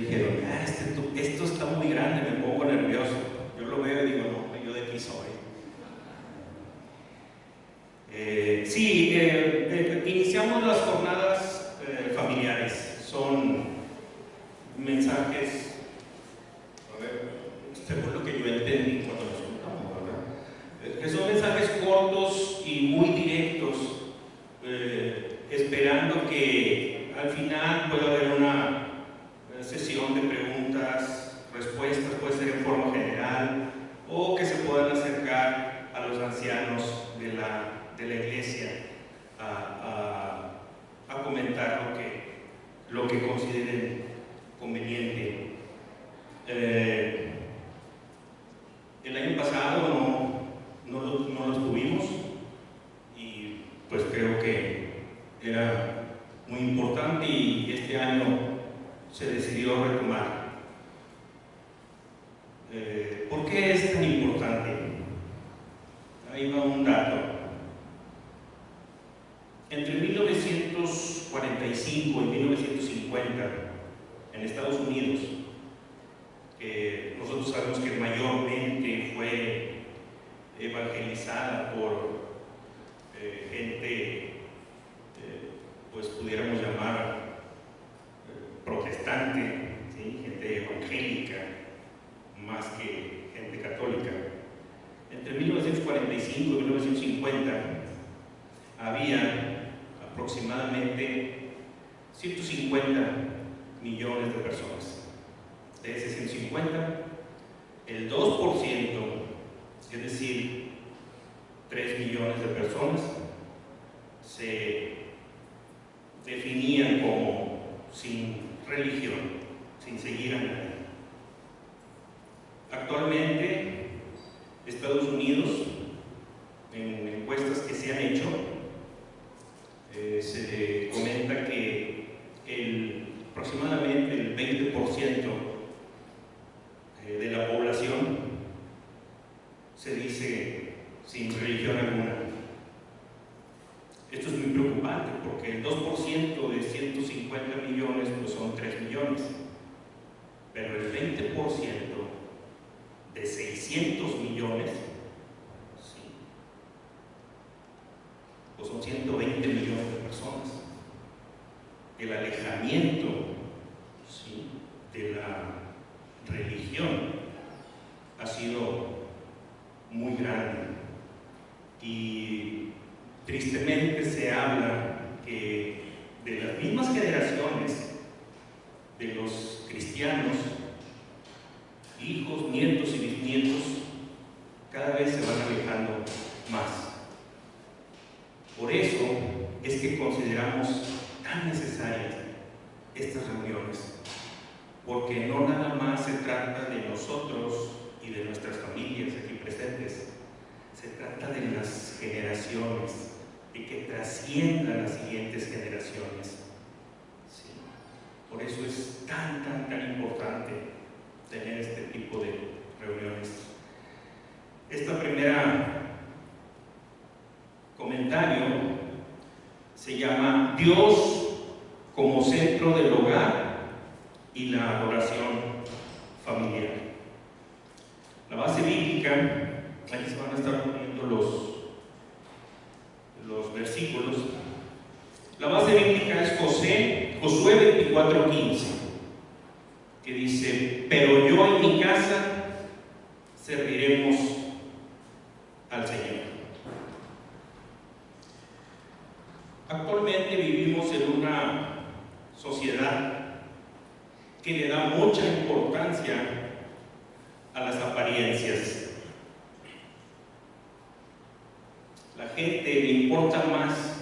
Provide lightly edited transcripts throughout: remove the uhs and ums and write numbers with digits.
dijeron, esto está muy grande, me pongo nervioso. Yo lo veo y digo, no, yo de aquí soy. Iniciamos las jornadas familiares. Son mensajes, a ver, según lo que yo entendí cuando nos juntamos, ¿verdad? Que son mensajes cortos y muy directos, esperando que al final pueda haber una sesión de preguntas, respuestas, puede ser en forma general, o que se puedan acercar a los ancianos de la iglesia a comentar lo que consideren conveniente. El año pasado no los tuvimos y pues creo que era muy importante, y este año se decidió retomar. ¿Por qué es tan importante? Ahí va un dato. Entre 1945 y 1950, en Estados Unidos, que nosotros sabemos que mayormente fue evangelizada por gente, pues pudiéramos llamar protestante, ¿sí? Gente evangélica, más que gente católica. Entre 1945 y 1950 había aproximadamente 150 millones de personas. De ese 150, el 2%, es decir, 3 millones de personas, se definían como sin religión, sin seguir a nadie. Actualmente, Estados Unidos, en encuestas que se han hecho, se comenta que aproximadamente el 20% de la población se dice sin religión alguna. Esto es muy preocupante porque el 2% de 150 millones pues son 3 millones, pero el 20% de 600 millones, sí, pues son 120 millones de personas. El alejamiento, sí, de la religión ha sido muy grande, y tristemente se habla que de las mismas generaciones de los cristianos, hijos, nietos y bisnietos, cada vez se van alejando más. Por eso es que consideramos tan necesarias estas reuniones, porque no nada más se trata de nosotros y de nuestras familias aquí presentes, se trata de las generaciones, de que trasciendan las siguientes generaciones. Sí. Por eso es tan importante tener este tipo de reuniones. Esta primera comentario se llama Dios como centro del hogar y la adoración familiar. La base bíblica, aquí se van a estar poniendo los versículos. La base bíblica es Josué 24:15, que dice: pero yo en mi casa serviremos al Señor. Actualmente vivimos en una sociedad que le da mucha importancia a las apariencias. La gente le importa más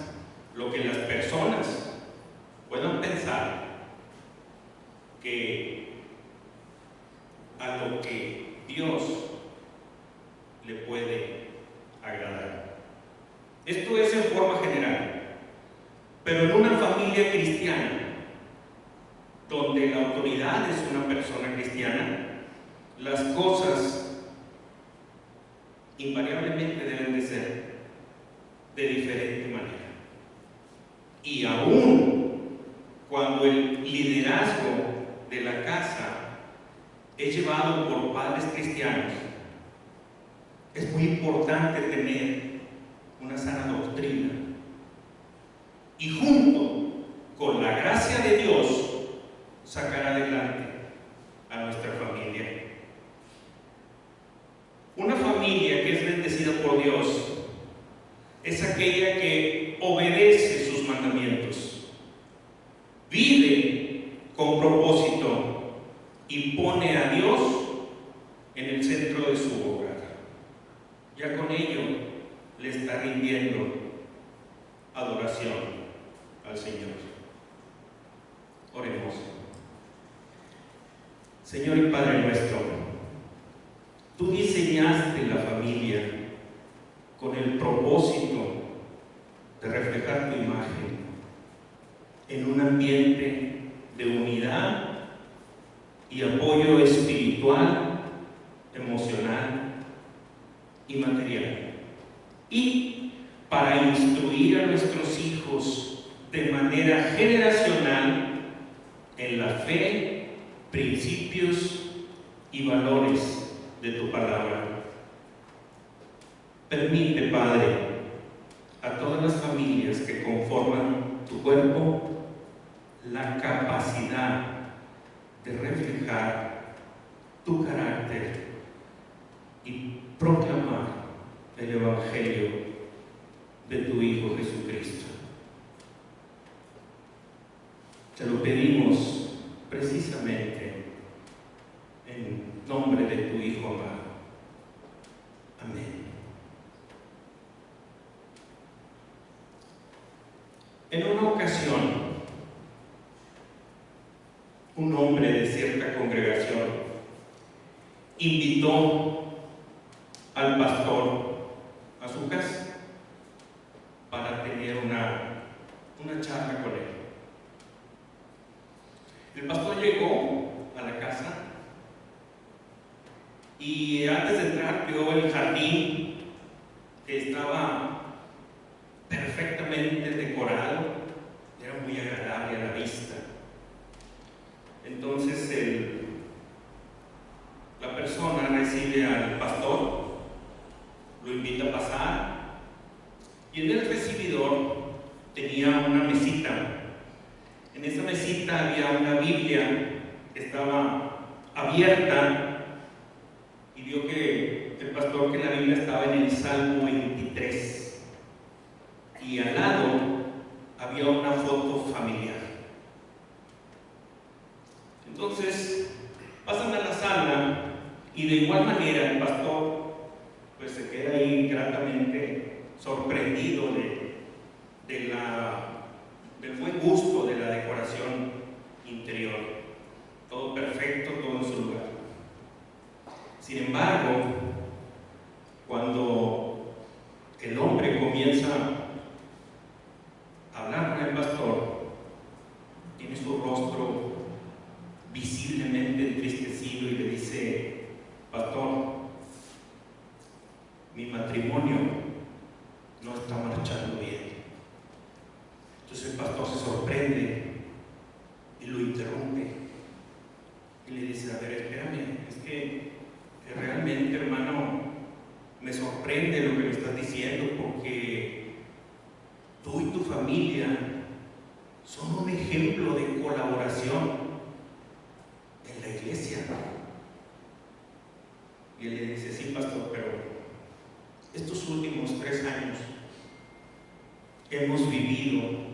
lo que las personas puedan pensar que a lo que Dios le puede agradar. Esto es en forma general, pero en una familia cristiana, donde la autoridad es una persona cristiana, las cosas invariablemente deben de ser de diferente manera. Y aún cuando el liderazgo de la casa es llevado por padres cristianos, es muy importante tener una sana doctrina y junto con la gracia de Dios sacar adelante a nuestra familia. Una familia que es bendecida por Dios es aquella que obedece sus mandamientos, vive con propósito y pone a Dios en el centro de su hogar. Ya con ello le está rindiendo adoración al Señor. Oremos. Señor y Padre nuestro, tú diseñaste la familia con el propósito de reflejar tu imagen en un ambiente de unidad y apoyo espiritual, emocional y material. Y para instruir a nuestros hijos de manera generacional en la fe, principios y valores de tu palabra. Permite, Padre, a todas las familias que conforman tu cuerpo la capacidad de reflejar tu carácter y proclamar el Evangelio de tu Hijo Jesucristo. Te lo pedimos precisamente en nombre de tu Hijo amado. Amén. En una ocasión, un hombre de cierta congregación invitó al pastor a su casa para tener una charla con él. El pastor llegó a la casa y antes de entrar vio el jardín que estaba perfectamente decorado, era muy agradable a la vista. Entonces la persona recibe al pastor, lo invita a pasar y en el recibidor tenía una mesita. En esa mesita había una Biblia que estaba abierta y vio que el pastor que la Biblia estaba en el Salmo 23 y al lado había una foto familiar. Entonces pasan a la sala y de igual manera el pastor pues se queda ahí gratamente sorprendido del buen gusto de la decoración interior. Todo perfecto, todo en su lugar. Sin embargo, cuando el hombre comienza a hablar con el pastor, tiene su rostro visiblemente entristecido y le dice: pastor, mi matrimonio no está marchando bien. Entonces el pastor se sorprende y lo interrumpe y le dice: a ver, espérame, es que realmente, hermano, me sorprende lo que me estás diciendo, porque tú y tu familia son un ejemplo de colaboración en la iglesia. Y él le dice: sí, pastor, pero estos últimos 3 años hemos vivido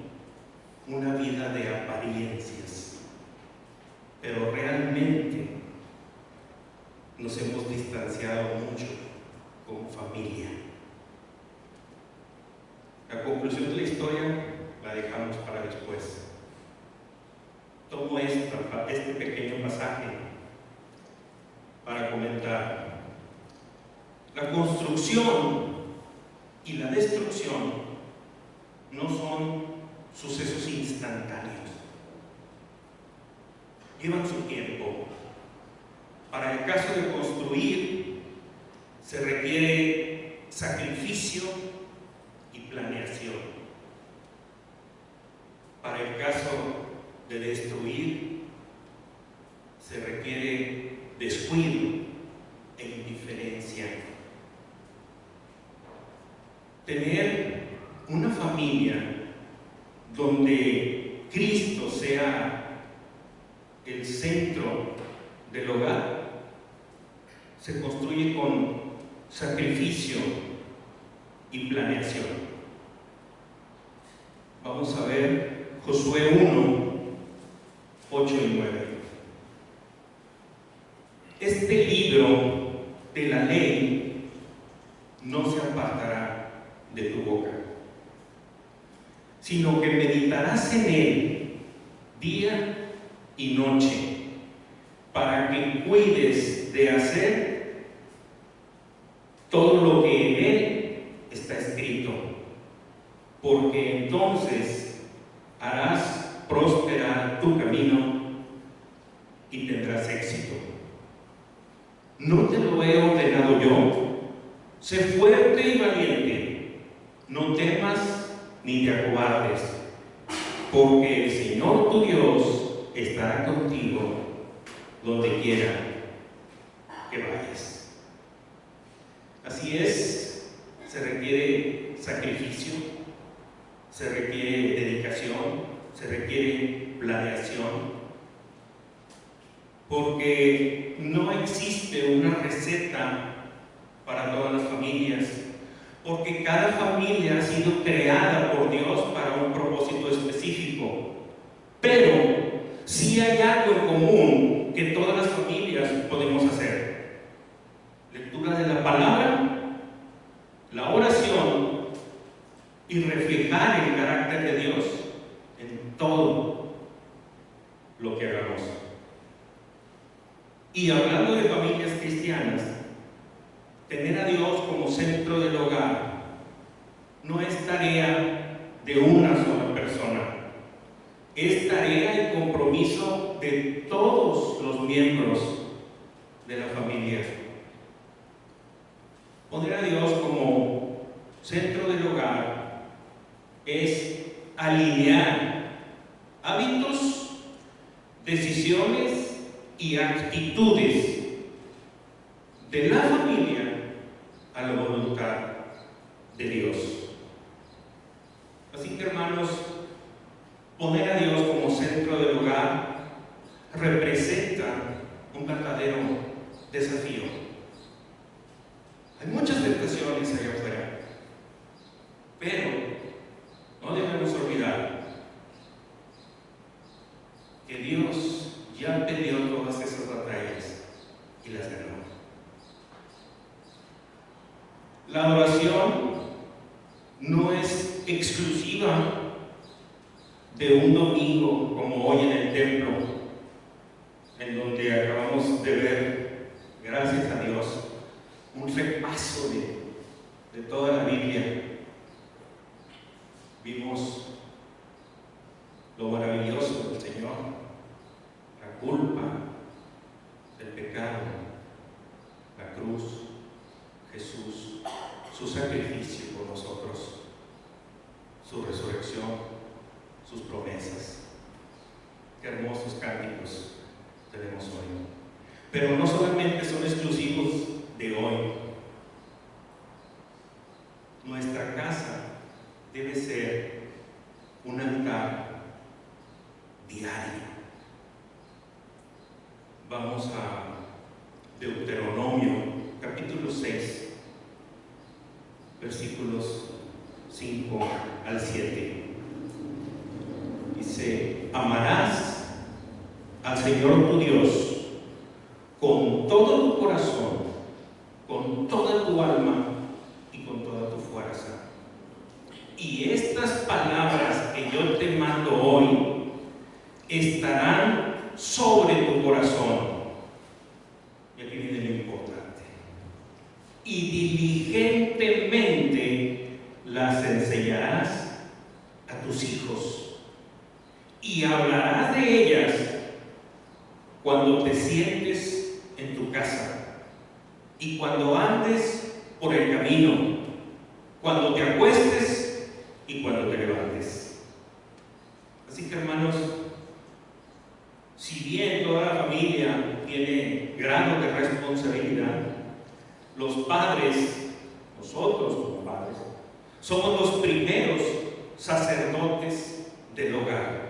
una vida de apariencias, pero realmente nos hemos distanciado mucho como familia. La conclusión de la historia la dejamos para después. Tomo este pequeño pasaje para comentar. La construcción y la destrucción no son sucesos instantáneos. Llevan su tiempo. Para el caso de construir, se requiere sacrificio y planeación. Para el caso de destruir, se requiere de Cristo sea el centro del hogar, se construye con sacrificio y planeación. Vamos a ver Josué 1, 8 y 9. Este libro de la ley no se apartará de tu boca, sino que meditarás en él día y noche, para que cuides de hacer todo lo que en él está escrito, porque entonces harás prosperar tu camino y tendrás éxito. ¿No te lo he ordenado yo? Sé fuerte y valiente, no temas ni te acobardes, porque el Señor tu Dios estará contigo donde quiera que vayas. Así es, se requiere sacrificio, se requiere dedicación, se requiere planeación, porque no existe una receta para todas las familias, porque cada familia ha sido creada por Dios para un propósito específico, pero sí hay algo en común que todas las familias podemos hacer: lectura de la palabra, la oración y reflejar el carácter de Dios en todo lo que hagamos. Y hablando de familias cristianas, tener a Dios como centro del hogar no es tarea de una sola persona, es tarea y compromiso de todos los miembros de la familia. Poner a Dios como centro del hogar es alinear hábitos, decisiones y actitudes de la familia a la voluntad de Dios. Así que, hermanos, poner a Dios como centro del hogar representa un verdadero desafío. Hay muchas tentaciones allá afuera, pero no debemos olvidar que Dios ya peleó todas esas batallas y las ganó. La oración no es exclusiva de un domingo como hoy en el templo, en donde acabamos de ver, gracias a Dios, un repaso de toda la Biblia. Vimos lo maravilloso del Señor, la culpa, el pecado, la cruz, Jesús, su sacrificio por nosotros, su resurrección, sus promesas. Qué hermosos cánticos tenemos hoy. Pero no solamente son exclusivos de hoy. Nuestra casa debe ser un altar diario. Vamos a Deuteronomio, capítulo 6, versículos 5 al 7. Dice: amarás al Señor tu Dios con todo tu corazón, con toda tu alma y con toda tu fuerza. Y estas palabras que yo te mando hoy estarán sobre tu corazón. Y aquí viene lo importante. Y diligentemente las enseñarás a tus hijos, y hablarás de ellas cuando te sientes en tu casa, y cuando andes por el camino, cuando te acuestes y cuando te levantes. Así que, hermanos, si bien toda la familia tiene grado de responsabilidad, los padres, nosotros como padres, somos los primeros sacerdotes del hogar.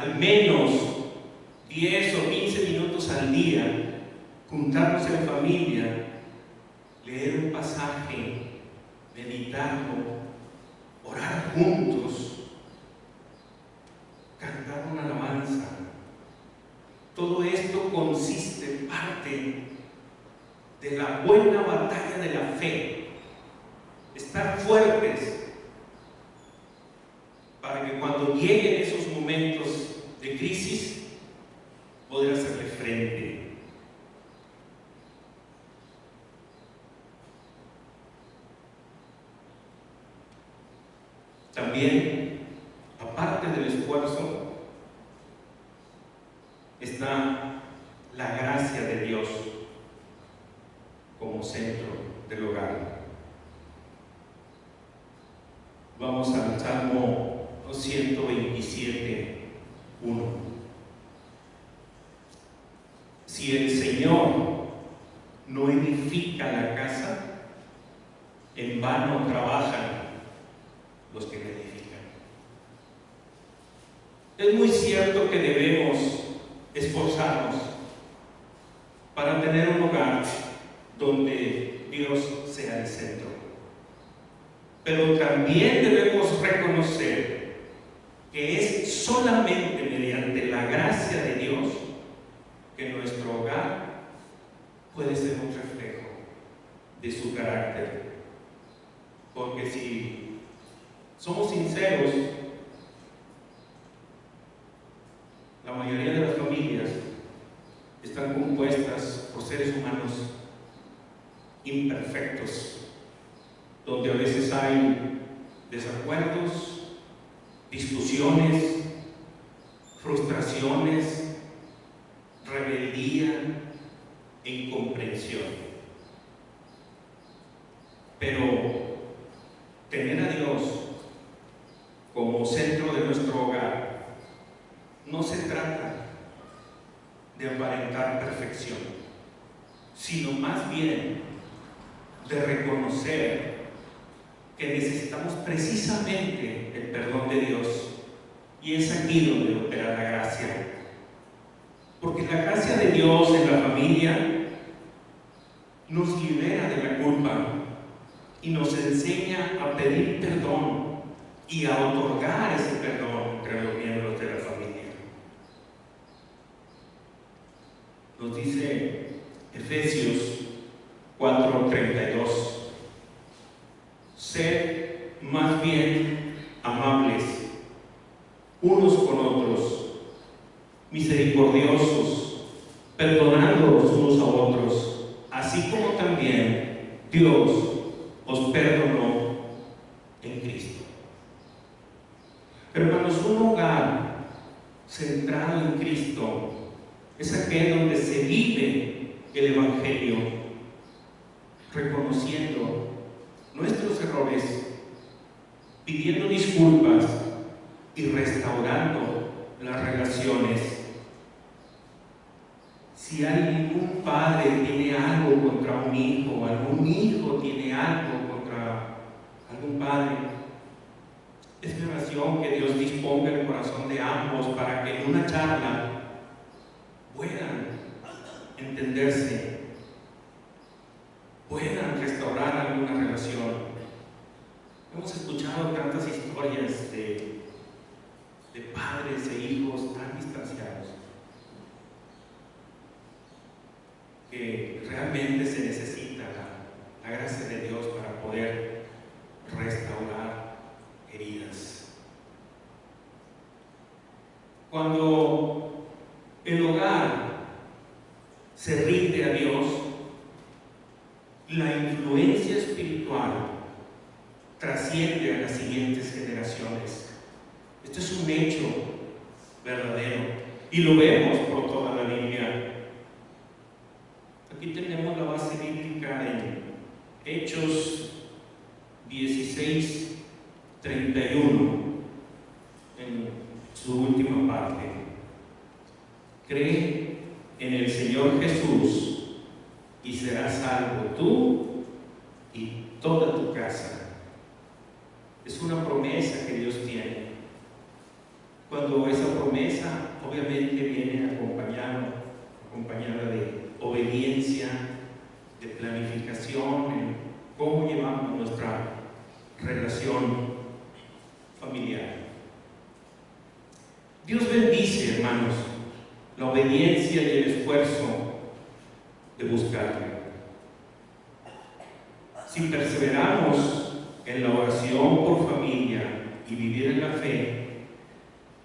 al menos 10 o 15 minutos al día, juntarnos en familia, leer un pasaje, meditarlo, orar juntos, cantar una alabanza. Todo esto consiste en parte de la buena batalla de la fe. Estar fuertes para que cuando lleguen esos momentos de crisis, poder hacerle frente. También, aparte del esfuerzo, está la gracia de Dios como centro del hogar. Vamos al Salmo 127, 1. Si el Señor no edifica la casa, en vano trabajan los que la edifican. Es muy cierto que debemos esforzarnos para tener un hogar donde Dios sea el centro. Pero también debemos reconocer que es solamente mediante la gracia de Dios que nuestro hogar puede ser un reflejo de su carácter. Porque si somos sinceros, la mayoría de las familias están compuestas por seres humanos imperfectos, donde a veces hay desacuerdos, discusiones, frustraciones, rebeldía e incomprensión. Pero tener a Dios como centro de nuestro hogar no se trata de aparentar perfección, sino más bien de reconocer que necesitamos precisamente el perdón de Dios, y es aquí donde opera la gracia. Porque la gracia de Dios en la familia nos libera de la culpa y nos enseña a pedir perdón y a otorgar ese perdón entre los miembros de la familia. Nos dice Efesios 4:32: sed más bien amables unos con otros, misericordiosos, perdonándoos unos a otros, así como también Dios os perdonó en Cristo. Hermanos, un hogar centrado en Cristo es aquel donde se vive el Evangelio, reconociendo nuestros errores, pidiendo disculpas y restaurando las relaciones. Si algún padre tiene algo contra un hijo, algún hijo tiene algo contra algún padre, es mi oración que Dios disponga el corazón de ambos para que en una charla puedan entenderse, puedan restaurar alguna relación. Hemos escuchado tantas historias de padres e hijos tan distanciados que realmente se necesita la gracia de Dios para poder restaurar heridas. Cuando el hogar se rinde a Dios, la influencia espiritual trasciende a las siguientes generaciones. Esto es un hecho verdadero y lo vemos por toda la Biblia. Aquí tenemos la base bíblica en Hechos 16:31, en su última parte. Cree en el Señor Jesús y serás salvo tú y toda tu casa. Es una promesa que Dios tiene. cuando esa promesa obviamente viene acompañada de obediencia, de planificación, en cómo llevamos nuestra relación familiar. Dios bendice, hermanos, la obediencia y el esfuerzo de buscarle. Si perseveramos en la oración por familia y vivir en la fe,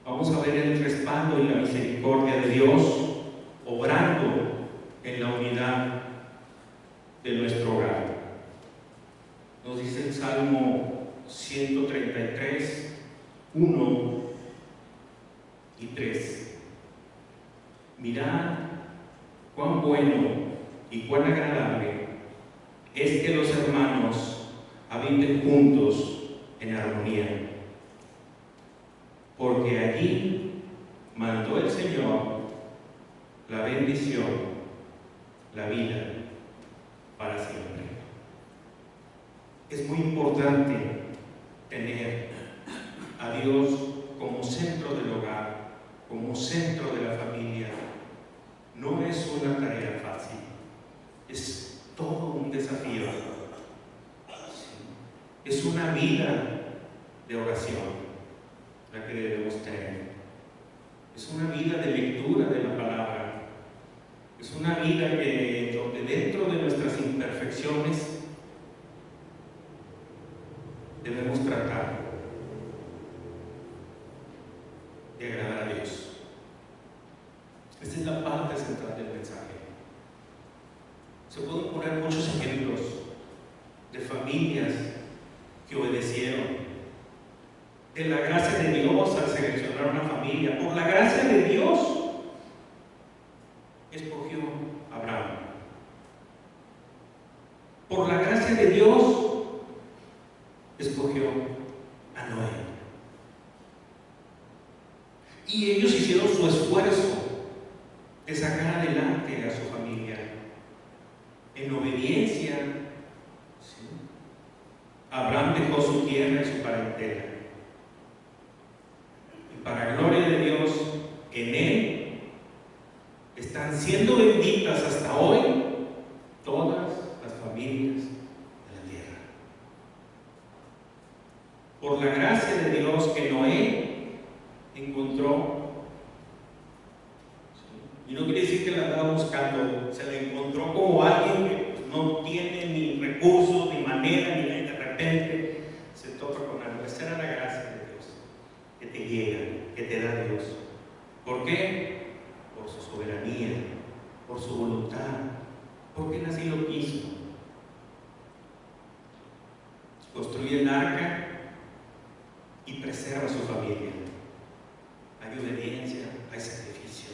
vamos a ver el respaldo y la misericordia de Dios obrando en la unidad de nuestro hogar. Nos dice el Salmo 133, 1 y 3. Mirad cuán bueno y cuán agradable es que los hermanos habiten juntos en armonía. Porque allí mandó el Señor la bendición, la vida para siempre. Es muy importante tener a Dios como centro del hogar, como centro de la familia. No es una tarea fácil, es todo un desafío. Es una vida de oración la que debemos tener. Es una vida de lectura de la palabra. Es una vida donde dentro de nuestras imperfecciones debemos tratar de agradar a Dios. Esta es la parte central del mensaje. Se pueden poner muchos ejemplos de familias que obedecieron, de la gracia de Dios al seleccionar una familia. Por la gracia de Dios escogió a Abraham. Por la gracia de Dios escogió a Noé. Y ellos hicieron su esfuerzo de sacar adelante a su familia en obediencia. ¿Sí? Abraham dejó su tierra y su parentela. Y para gloria de Dios, en él están siendo benditas hasta hoy todas las familias de la tierra. Por la gracia de Dios que Noé encontró, y no quiere decir que la estaba buscando, se la encontró como alguien que no tiene ni recursos, ni manera, ni de repente se topa con algo. Esa era la gracia de Dios que te llega, que te da Dios. ¿Por qué? Por su soberanía, por su voluntad, porque Él así lo quiso. Construye el arca y preserva a su familia. Hay obediencia, hay sacrificio.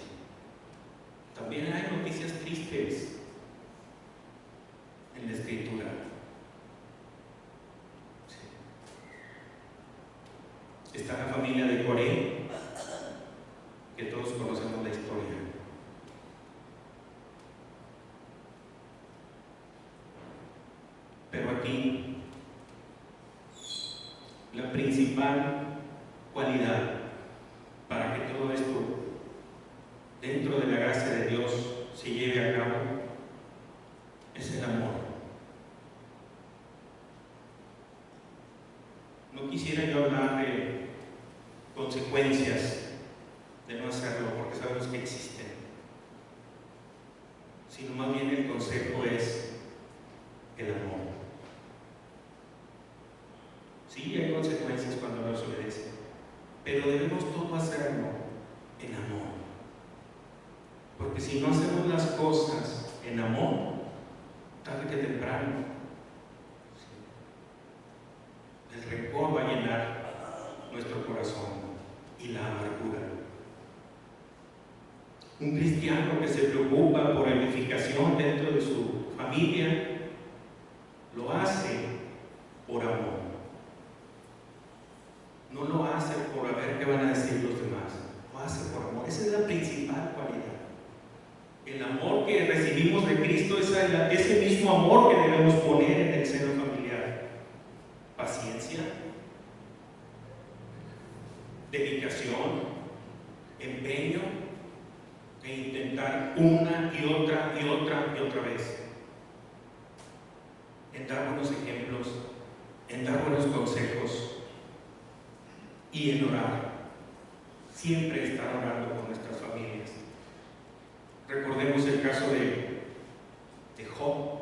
También hay noticias tristes en la Escritura. Sí. Está la familia de Coré, que todos conocemos la historia. Pero aquí, la principal cualidad para que todo esto dentro de la gracia de Dios se lleve a cabo es el amor. No quisiera yo hablar de consecuencias de no hacerlo, porque sabemos que existen, sino más bien el consejo es el amor. Sí, hay consecuencias cuando no se obedece, pero debemos todo hacerlo en amor. Porque si no hacemos las cosas en amor, tarde que temprano, el rencor va a llenar nuestro corazón y la amargura. Un cristiano que se preocupa por edificación dentro de su familia, lo hace por amor. No lo hace por a ver qué van a decir los demás, lo hace por amor. Esa es la principal cualidad. El amor que recibimos de Cristo es ese mismo amor que debemos poner en el seno familiar. Paciencia, dedicación, en dar buenos ejemplos, en dar buenos consejos y en orar. Siempre estar orando por nuestras familias. Recordemos el caso de Job.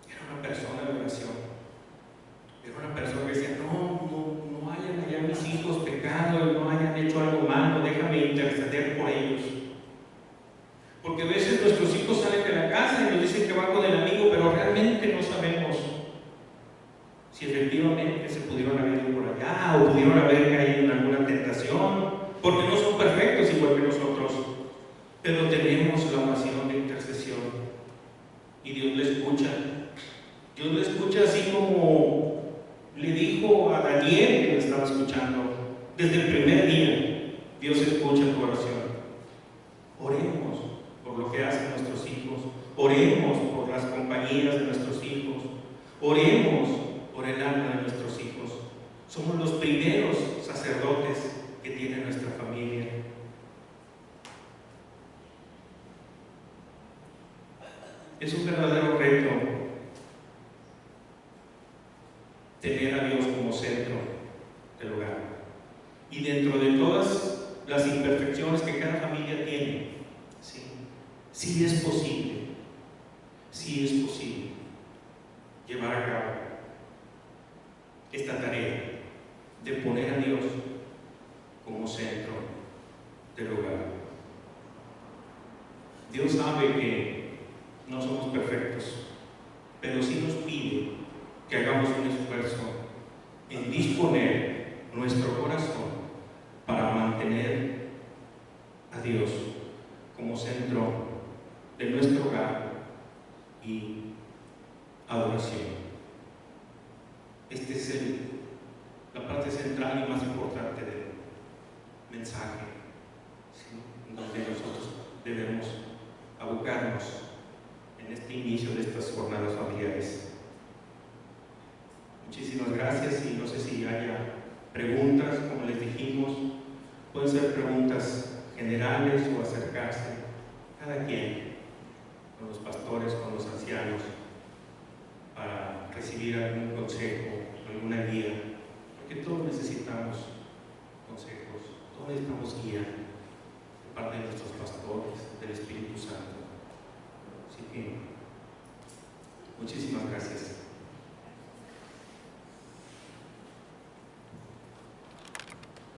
Era una persona de oración. Era una persona que decía, no hayan allá mis hijos pecado, no hayan hecho algo malo, déjame interceder por ellos. Porque a veces nuestros hijos salen de la casa y nos dicen que van con el amigo, pero realmente no sabemos si efectivamente se pudieron haber ido por allá o pudieron haber caído en alguna tentación, porque no son perfectos igual que nosotros, pero tenemos la oración de intercesión y Dios le escucha. Dios le escucha así como le dijo a Daniel que lo estaba escuchando. Desde el primer día Dios escucha tu oración. Oremos por lo que hacen nuestros hijos, oremos por las compañías de nuestros hijos, oremos por el alma de nuestros hijos. Somos los primeros sacerdotes que tiene nuestra familia. Es un verdadero reto tener a Dios como centro del hogar. Y dentro de todas las imperfecciones que cada familia tiene, sí es posible llevar a cabo esta tarea de poner a Dios como centro del hogar. Dios sabe que no somos perfectos, pero sí nos pide que hagamos un esfuerzo en disponer nuestro corazón para mantener a Dios como centro de nuestro hogar y adoración. Esta es la parte central y más importante del mensaje, donde nosotros debemos abocarnos en este inicio de estas jornadas familiares. Muchísimas gracias y no sé si haya preguntas, como les dijimos, pueden ser preguntas generales o acercarse cada quien con los pastores, con los ancianos, para recibir algún consejo, alguna guía, porque todos necesitamos consejos, todos necesitamos guía de parte de nuestros pastores, del Espíritu Santo. Así que muchísimas gracias.